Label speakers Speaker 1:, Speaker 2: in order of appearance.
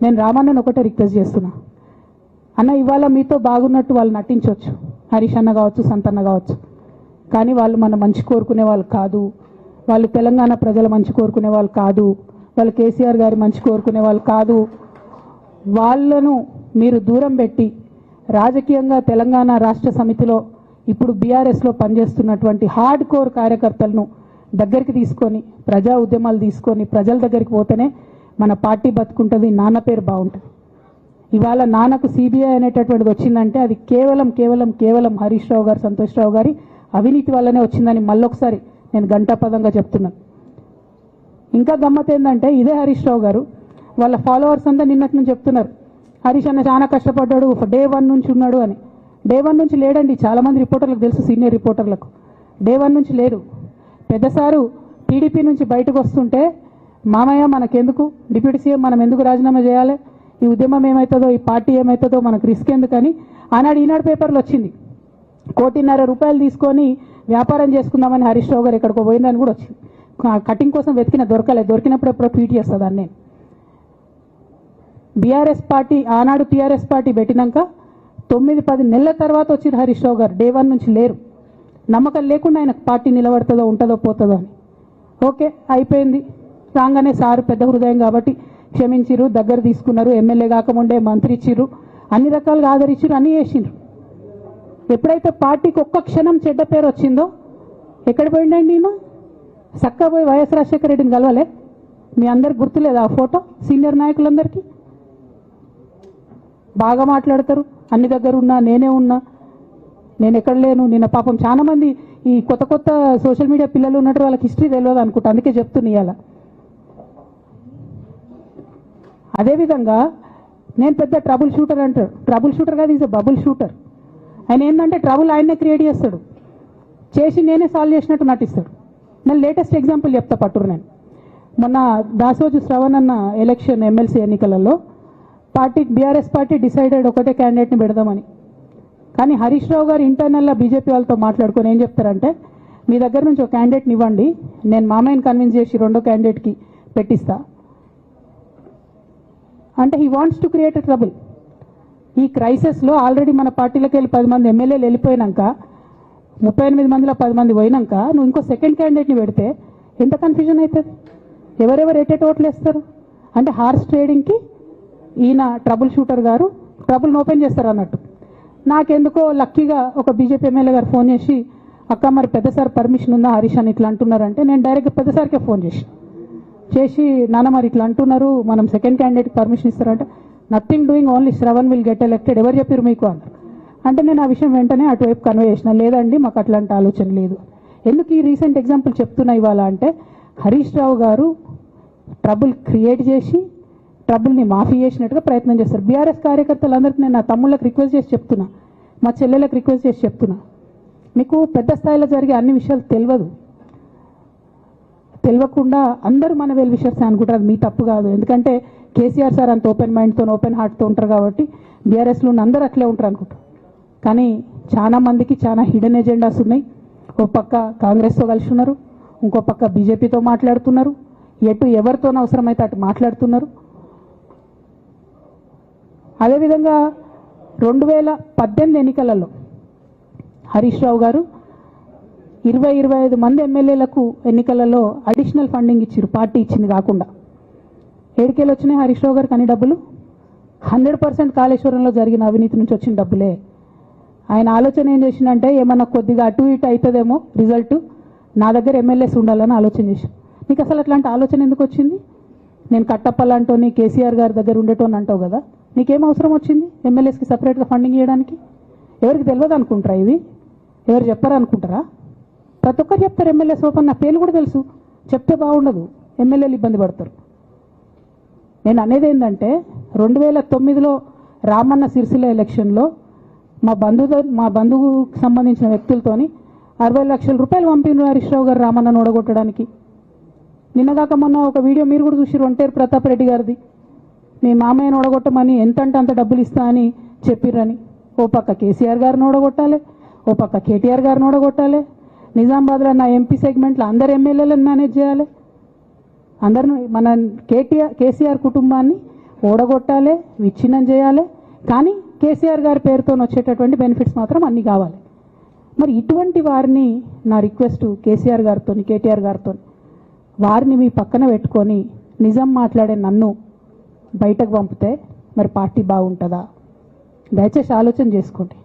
Speaker 1: నేను రామన్నను ఒకటే రిక్వెస్ట్ చేస్తున్నా, అన్న ఇవాళ మీతో బాగున్నట్టు వాళ్ళు నటించవచ్చు, హరీష్ అన్న కావచ్చు, సంతన్న కావచ్చు, కానీ వాళ్ళు మన మంచి కోరుకునే వాళ్ళు కాదు, వాళ్ళు తెలంగాణ ప్రజల మంచి కోరుకునే వాళ్ళు కాదు, వాళ్ళు కేసీఆర్ గారి మంచి కోరుకునే వాళ్ళు కాదు. వాళ్ళను మీరు దూరం పెట్టి రాజకీయంగా తెలంగాణ రాష్ట్ర సమితిలో ఇప్పుడు బీఆర్ఎస్లో పనిచేస్తున్నటువంటి హార్డ్ కోర్ కార్యకర్తలను దగ్గరికి తీసుకొని ప్రజా ఉద్యమాలు తీసుకొని ప్రజల దగ్గరికి పోతేనే మన పార్టీ బతుకుంటుంది, నాన్న పేరు బాగుంటుంది. ఇవాళ నాన్నకు సిబిఐ అనేటటువంటిది వచ్చిందంటే అది కేవలం హరీష్ రావు గారు, సంతోష్ రావు గారి అవినీతి వల్లనే వచ్చిందని మళ్ళొకసారి నేను గంటాపదంగా చెప్తున్నాను. ఇంకా గమ్మత్ ఏంటంటే ఇదే హరీష్ రావు గారు వాళ్ళ ఫాలోవర్స్ అంతా నిన్నటి నుంచి చెప్తున్నారు, హరీష్ అన్న చాలా కష్టపడ్డాడు, డే 1 నుంచి ఉన్నాడు అని. డే 1 నుంచి లేడండి, చాలామంది రిపోర్టర్లకు తెలుసు, సీనియర్ రిపోర్టర్లకు. డే 1 నుంచి లేరు. పెద్దసారు టీడీపీ నుంచి బయటకు వస్తుంటే మామయ్య మనకెందుకు, డిప్యూటీ సీఎం మనం ఎందుకు రాజీనామా చేయాలి, ఈ ఉద్యమం ఏమవుతుందో, ఈ పార్టీ ఏమవుతుందో మనకు రిస్క్ ఎందుకని ఆనాడు ఈనాడు పేపర్లో వచ్చింది. 1.5 కోటి తీసుకొని వ్యాపారం చేసుకుందామని హరీష్ రావు గారు ఎక్కడికో పోయిందని కూడా వచ్చింది. కటింగ్ కోసం వెతికిన దొరికినప్పుడు ఎప్పుడో ట్వీట్ చేస్తుందని నేను. బీఆర్ఎస్ పార్టీ ఆనాడు టీఆర్ఎస్ పార్టీ పెట్టినాక 9-10 నెలల తర్వాత వచ్చింది హరీష్ రావు గారు. డే 1 నుంచి లేరు. నమ్మకం లేకుండా ఆయన పార్టీ నిలబడుతుందో ఉంటుందో పోతుందో అని. ఓకే అయిపోయింది, రాగానే సారు పెద్ద హృదయం కాబట్టి క్షమించిరు, దగ్గర తీసుకున్నారు, ఎమ్మెల్యే కాకముందే మంత్రి ఇచ్చిర్రు, అన్ని రకాలుగా ఆదరించిరు, అన్నీ చేసిండ్రు. ఎప్పుడైతే పార్టీకి ఒక్క క్షణం చెడ్డ పేరు వచ్చిందో ఎక్కడ పోయిండండి నేను చక్కగా పోయి వైఎస్ రాజశేఖర రెడ్డిని కలవలే? మీ అందరికి గుర్తులేదు ఆ ఫోటో? సీనియర్ నాయకులందరికీ బాగా మాట్లాడతారు, అన్ని దగ్గర ఉన్నా, నేనే ఉన్నా, నేను ఎక్కడ లేను. నిన్న పాపం చాలా మంది ఈ కొత్త సోషల్ మీడియా పిల్లలు ఉన్నట్టు వాళ్ళకి హిస్టరీ తెలియదు అనుకుంటా, అందుకే చెప్తున్నా ఇవాళ. అదేవిధంగా నేను పెద్ద ట్రబుల్ షూటర్ అంటారు. ట్రబుల్ షూటర్ కాదు, ఈజ్ ఎ బబుల్ షూటర్. ఆయన ఏంటంటే ట్రబుల్ ఆయన్నే క్రియేట్ చేస్తాడు, చేసి నేనే సాల్వ్ చేసినట్టు నటిస్తాడు. నేను లేటెస్ట్ ఎగ్జాంపుల్ చెప్తా పట్టురు. నేను మొన్న దాసోజు శ్రవణ్ అన్న ఎలక్షన్ ఎమ్మెల్సీ ఎన్నికలలో బీఆర్ఎస్ పార్టీ డిసైడెడ్ ఒకటే క్యాండిడేట్ని పెడదామని. కానీ హరీష్ రావు గారు ఇంటర్నల్గా బీజేపీ వాళ్ళతో మాట్లాడుకొని ఏం చెప్తారంటే, మీ దగ్గర నుంచి ఒక క్యాండిడేట్ని ఇవ్వండి, నేను మామయ్యని కన్విన్స్ చేసి రెండో క్యాండిడేట్కి పెట్టిస్తా అంటే he wants to create a trouble. ఈ క్రైసిస్లో ఆల్రెడీ మన పార్టీలోకి వెళ్ళి 10 మంది ఎమ్మెల్యేలు వెళ్ళిపోయినాక 38 మందిలో 10 మంది పోయినాక నువ్వు ఇంకో సెకండ్ క్యాండిడేట్ని పెడితే ఎంత కన్ఫ్యూజన్ అవుతుంది? ఎవరెవరు ఎట్టేట ఓట్లు వేస్తారు? అంటే హార్స్ ట్రేడింగ్కి ఈయన ట్రబుల్ షూటర్ గారు ట్రబుల్ని ఓపెన్ చేస్తారు అన్నట్టు. నాకెందుకో లక్కీగా ఒక బీజేపీ ఎమ్మెల్యే గారు ఫోన్ చేసి, అక్క మరి పెద్దసారి పర్మిషన్ ఉందా హరీష్ అని ఇట్లా అంటున్నారంటే, నేను డైరెక్ట్గా పెద్దసారికే ఫోన్ చేసి నాన్న మరి ఇట్లా అంటున్నారు, మనం సెకండ్ క్యాండిడేట్కి పర్మిషన్ ఇస్తారంటే, nothing doing, only Shravan will get elected, ఎవరు చెప్పారు మీకు అన్నారు. అంటే నేను ఆ విషయం వెంటనే అటువైపు కన్వే చేసిన, లేదండి మాకు అట్లాంటి ఆలోచన లేదు. ఎందుకు ఈ రీసెంట్ ఎగ్జాంపుల్ చెప్తున్నా ఇవాళ అంటే, హరీష్ రావు గారు ట్రబుల్ క్రియేట్ చేసి ట్రబుల్ని మాఫీ చేసినట్టుగా ప్రయత్నం చేస్తారు. బీఆర్ఎస్ కార్యకర్తలందరికీ నేను నా తమ్ముళ్ళకి రిక్వెస్ట్ చేసి చెప్తున్నా, మా చెల్లెలకు రిక్వెస్ట్ చేసి చెప్తున్నా, మీకు పెద్ద స్థాయిలో జరిగే అన్ని విషయాలు తెలియకుండా అందరూ మన వెల్ విషర్స్ అనుకుంటారు. అది మీ తప్పు కాదు, ఎందుకంటే కేసీఆర్ సార్ అంత ఓపెన్ మైండ్తో ఓపెన్ హార్ట్తో ఉంటారు కాబట్టి బీఆర్ఎస్లో ఉన్న అందరూ అట్లే ఉంటారు అనుకుంటారు. కానీ చాలా మందికి చాలా హిడెన్ ఎజెండాస్ ఉన్నాయి. ఓ పక్క కాంగ్రెస్తో కలిసి ఉన్నారు, ఇంకో పక్క బీజేపీతో మాట్లాడుతున్నారు, ఎవరితో అవసరమైతే అటు మాట్లాడుతున్నారు. అదేవిధంగా 2018 ఎన్నికలలో హరీష్ రావు గారు 20-25 మంది ఎమ్మెల్యేలకు ఎన్నికలలో అడిషనల్ ఫండింగ్ ఇచ్చారు, పార్టీ ఇచ్చింది కాకుండా. ఏడికేళ్ళు వచ్చినాయి హరీష్ రావు గారికి అన్ని డబ్బులు? 100% కాళేశ్వరంలో జరిగిన అవినీతి నుంచి వచ్చిన డబ్బులే. ఆయన ఆలోచన ఏం చేసిందంటే, ఏమన్నా కొద్దిగా అటు ఇటు అవుతుందేమో రిజల్ట్, నా దగ్గర ఎమ్మెల్యేస్ ఉండాలని ఆలోచన చేశాను. నీకు అసలు అట్లాంటి ఆలోచన ఎందుకు వచ్చింది? నేను కట్టప్పలాంటోని కేసీఆర్ గారి దగ్గర ఉండేటోని అంటావు కదా, నీకేం అవసరం వచ్చింది ఎమ్మెల్యేస్కి సపరేట్గా ఫండింగ్ చేయడానికి? ఎవరికి తెలియదు అనుకుంటారా? ఇది ఎవరు చెప్పారు అనుకుంటారా? ప్రతి ఒక్కరు చెప్తారు ఎమ్మెల్యేస్ ఓపెన్, నా పేర్లు కూడా తెలుసు, చెప్తే బాగుండదు, ఎమ్మెల్యేలు ఇబ్బంది పడతారు. నేను అనేది ఏంటంటే 2009లో రామన్న సిరిసిల్ల ఎలక్షన్లో మా బంధువుకు సంబంధించిన వ్యక్తులతోని 60 లక్షల రూపాయలు పంపిన హరీష్ రావు గారు రామన్నను ఓడగొట్టడానికి. నిన్నగాక మొన్న ఒక వీడియో మీరు కూడా చూసి ఒంటేరు ప్రతాప్ రెడ్డి గారిది, మీ మామయ్యను ఓడగొట్టమని ఎంతంటే అంత డబ్బులు ఇస్తా అని చెప్పిర్రని. ఓ పక్క కేసీఆర్ గారిని ఓడగొట్టాలి, ఓ పక్క కేటీఆర్ గారిని ఓడగొట్టాలి, నిజామాబాద్లో నా ఎంపీ సెగ్మెంట్లో అందరు ఎమ్మెల్యేలను మేనేజ్ చేయాలి, అందరిని మన కేసీఆర్ కుటుంబాన్ని ఓడగొట్టాలి, విచ్ఛిన్నం చేయాలి, కానీ కేసీఆర్ గారి పేరుతో వచ్చేటటువంటి బెనిఫిట్స్ మాత్రం అన్నీ కావాలి. మరి ఇటువంటి వారిని నా రిక్వెస్ట్ కేసీఆర్ గారితో, కేటీఆర్ గారితో, వారిని మీ పక్కన పెట్టుకొని నిజం మాట్లాడే నన్ను బయటకు పంపితే మరి పార్టీ బాగుంటుందా? దయచేసి ఆలోచన చేసుకోండి.